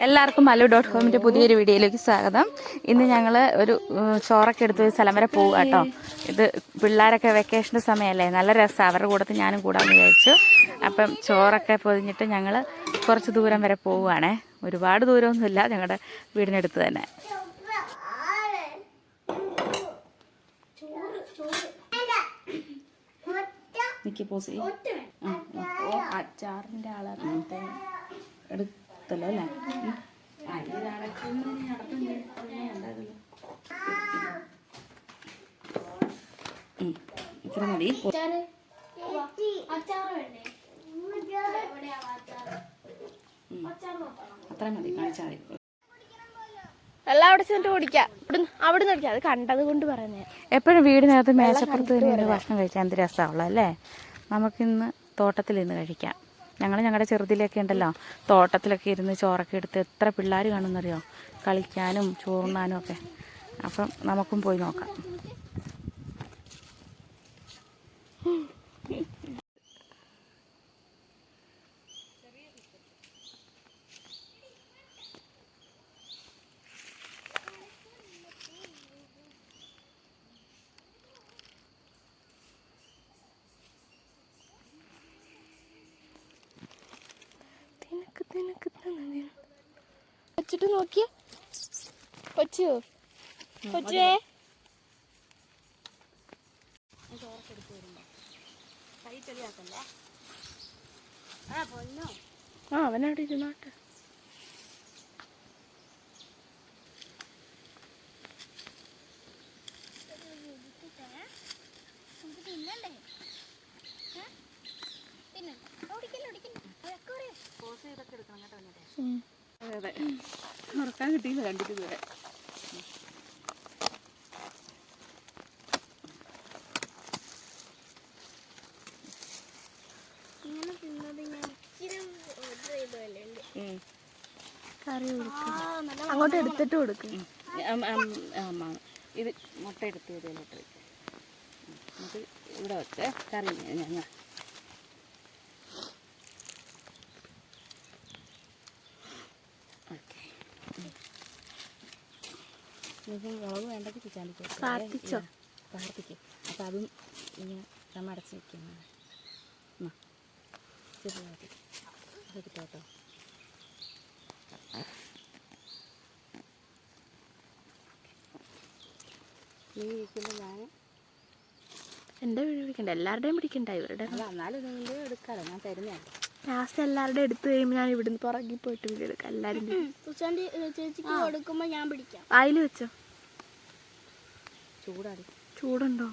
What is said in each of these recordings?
എല്ലാവർക്കും mallu.com പുതിയൊരു വീഡിയോയിലേക്ക് സ്വാഗതം. ഇന്ന് ഞങ്ങൾ ഒരു ചോറൊക്കെ എടുത്ത് ഒരു സ്ഥലം വരെ പോവുക കേട്ടോ. ഇത് പിള്ളേരൊക്കെ വെക്കേഷൻ്റെ സമയമല്ലേ, നല്ല രസമാണ്. അവരുടെ കൂട്ടത്തിൽ ഞാനും കൂടാമെന്ന് വിചാരിച്ചു. അപ്പം ചോറൊക്കെ പൊതിഞ്ഞിട്ട് ഞങ്ങൾ കുറച്ച് ദൂരം വരെ പോവുകയാണേ. ഒരുപാട് ദൂരമൊന്നുമില്ല, ഞങ്ങളുടെ വീടിനടുത്ത് തന്നെ. അച്ചാറിൻ്റെ ആളാണ് എടുത്തല്ലോ അല്ലേ. ഇത്ര മതി. അത്ര മതി, കാണിച്ചാൽ മതി. എല്ലാം അവിടെ ചെന്നിട്ട് കുടിക്കാം. അവിടെ നിന്ന് കുടിക്കാം. അത് കണ്ടത് കൊണ്ട് പറയുന്നത്. എപ്പോഴും വീടിനകത്ത് മേശപ്പുറത്ത് തന്നെ ഭക്ഷണം കഴിച്ചാൽ എന്ത് രസമുള്ള അല്ലേ. നമുക്കിന്ന് തോട്ടത്തിലിരുന്ന് കഴിക്കാം. ഞങ്ങളുടെ ചെറുതിലൊക്കെ ഉണ്ടല്ലോ, തോട്ടത്തിലൊക്കെ ഇരുന്ന് ചോറൊക്കെ എടുത്ത് എത്ര പിള്ളേർ കാണുമെന്നറിയോ, കളിക്കാനും ചോറുണ്ണാനും ഒക്കെ. അപ്പം നമുക്കും പോയി നോക്കാം. വെച്ചിട്ട് നോക്കിയ കൊച്ചു കൊച്ചേ അവനവിടെ ഇരുന്നോട്ടെ. അതെ, ഉറക്കാൻ കിട്ടിയില്ല കണ്ടിട്ട് ഇതുവരെ. അങ്ങോട്ട് എടുത്തിട്ട് കൊടുക്കും. ഇത് മുട്ട എടുത്ത് ഇതിലോട്ട് നമുക്ക് ഇവിടെ വെച്ച് കറി ഞങ്ങൾ മുളക് വേണ്ടെങ്കിൽ ചിച്ചാണ്ടിക്കോ പ്രാർത്ഥിച്ചോ. പ്രാർത്ഥിക്കും. അപ്പം അതും ഇങ്ങനെ നമ്മൾ അടച്ച് വയ്ക്കുന്നു. അതെടുത്തോട്ടോ. നീ ഇരിക്കുമ്പോൾ ഞാൻ എൻ്റെ വീട് പിടിക്കണ്ട, എല്ലാവരുടെയും പിടിക്കണ്ട. ഇവരുടെ എന്നാലും നിങ്ങളുടെ എടുക്കാമല്ലോ, ഞാൻ തരുന്നതാണ്. ലാസ്റ്റ് എല്ലാവരുടെ എടുത്ത് കഴിയുമ്പോൾ ഞാൻ ഇവിടുന്ന് പുറകെ പോയിട്ട് വീട് എടുക്കാം. എല്ലാവരും ചേച്ചിക്ക് കൊടുക്കുമ്പോൾ ഞാൻ പിടിക്കാം. വായിൽ വെച്ചോ. ചൂടാടി. ചൂടുണ്ടോ?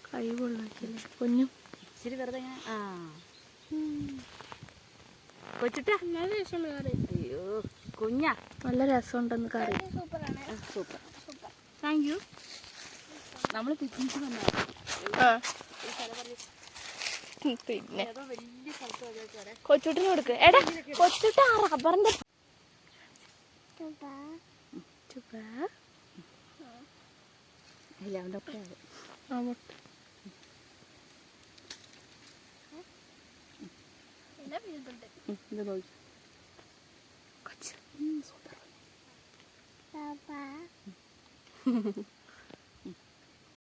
കൈ കൊള്ളാക്കില്ലേ കുഞ്ഞും. ഇച്ചിരി വെറുതെ ഇങ്ങനെ കൊച്ചിട്ടാ. അയ്യോ കുഞ്ഞാ, നല്ല രസമുണ്ടെന്ന് കറി. Super, thank you. നമ്മൾ പിക്നിക്ക് വന്നതാണ്. പിന്നെ കൊച്ചുട്ടിന് കൊടുക്ക്. എടാ കൊച്ചുട്ട റബ്ബറിന്റെ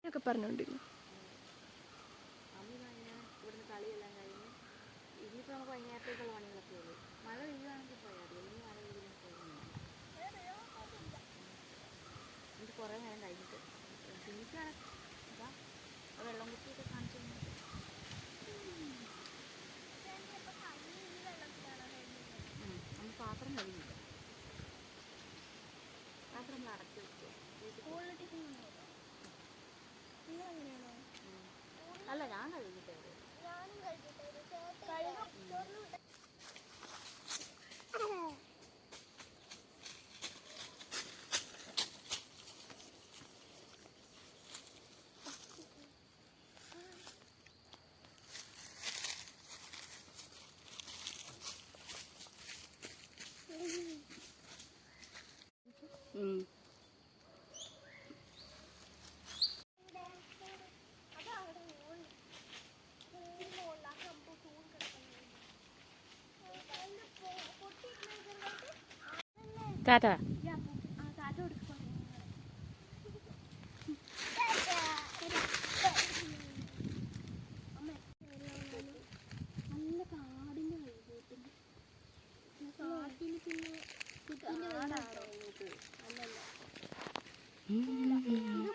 ഒക്കെ പറഞ്ഞോണ്ടിരുന്നു. ഇവിടുന്ന് കളിയെല്ലാം കഴിഞ്ഞ് ഇനിയിപ്പോൾ നമുക്ക് വൈകുന്നേരത്തേക്കുള്ള പണികളൊക്കെ ഉള്ളൂ. മഴ പെയ്യുകയാണെങ്കിൽ പോയാൽ മതി. ഇനി മഴ പെയ്യുന്ന പോകുന്നില്ല. ഇത് കുറേ നേരം കഴിഞ്ഞിട്ട് എനിക്കാണ് അതാ വെള്ളം കുത്തിയൊക്കെ കാണിച്ചു. നമ്മൾ പാത്രം കഴിയില്ല. പാത്രം നമ്മൾ അടച്ചു വെച്ചു. അല്ല, ഞാൻ കഴിഞ്ഞിട്ടേ ഉള്ളൂ. ടാറ്റാ. കാറ്റ് കൊടുക്കും. നല്ല കാടിന് വൈകിട്ടുണ്ട്. കാട്ടിൽ പിന്നെ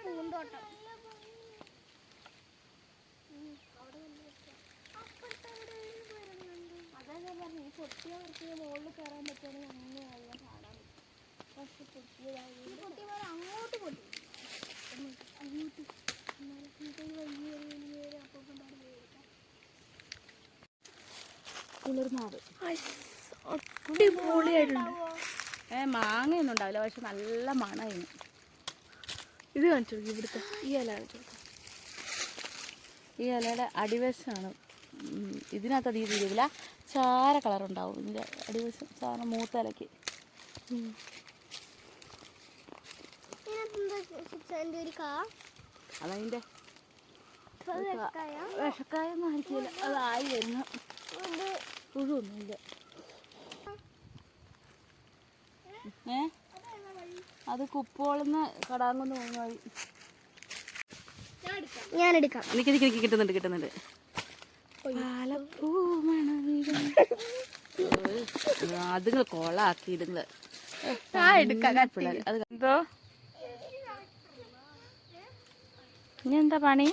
പൂന്തോട്ടം. അതാ പറഞ്ഞു ഈ പൊട്ടിയ കുറച്ച് മുകളിൽ കയറാൻ പറ്റുകയാണെങ്കിൽ അങ്ങനെ നല്ല കാണാൻ പറ്റും. പക്ഷെ പൊട്ടിയതായി അങ്ങോട്ട് പൊട്ടി അങ്ങോട്ട് കുളിർമാവ്. അടിപൊളിയായിട്ടുണ്ട്. മാങ്ങയൊന്നും ഉണ്ടാവില്ല, പക്ഷെ നല്ല മണമായിരുന്നു. ഇത് കാണിച്ചു ഇവിടുത്തെ ഈ ഇല കാണിച്ചു. ഈ ഇലയുടെ അടിവശമാണ്. ഇതിനകത്ത് അധികം തിരിയില്ല, ചാര കളറുണ്ടാവും ഇതിൻ്റെ അടിവശം. സാധനം മൂത്ത ഇലയ്ക്ക് അതതിൻ്റെ വിഷക്കായൊന്നും ആയിരിക്കില്ല, അതായി വരുന്ന പുഴുവൊന്നുമില്ല. അത് കുപ്പോളെന്ന് കടാങ്കുന്ന് പോകുന്ന വഴി. ഞാനെടുക്കാം. എനിക്ക് കിട്ടുന്നുണ്ട്. അതുങ്ങൾ കൊളാക്കി ഇതുങ്ങള്. പിള്ളേർ അത് എന്തോ ഇനി എന്താ പണി?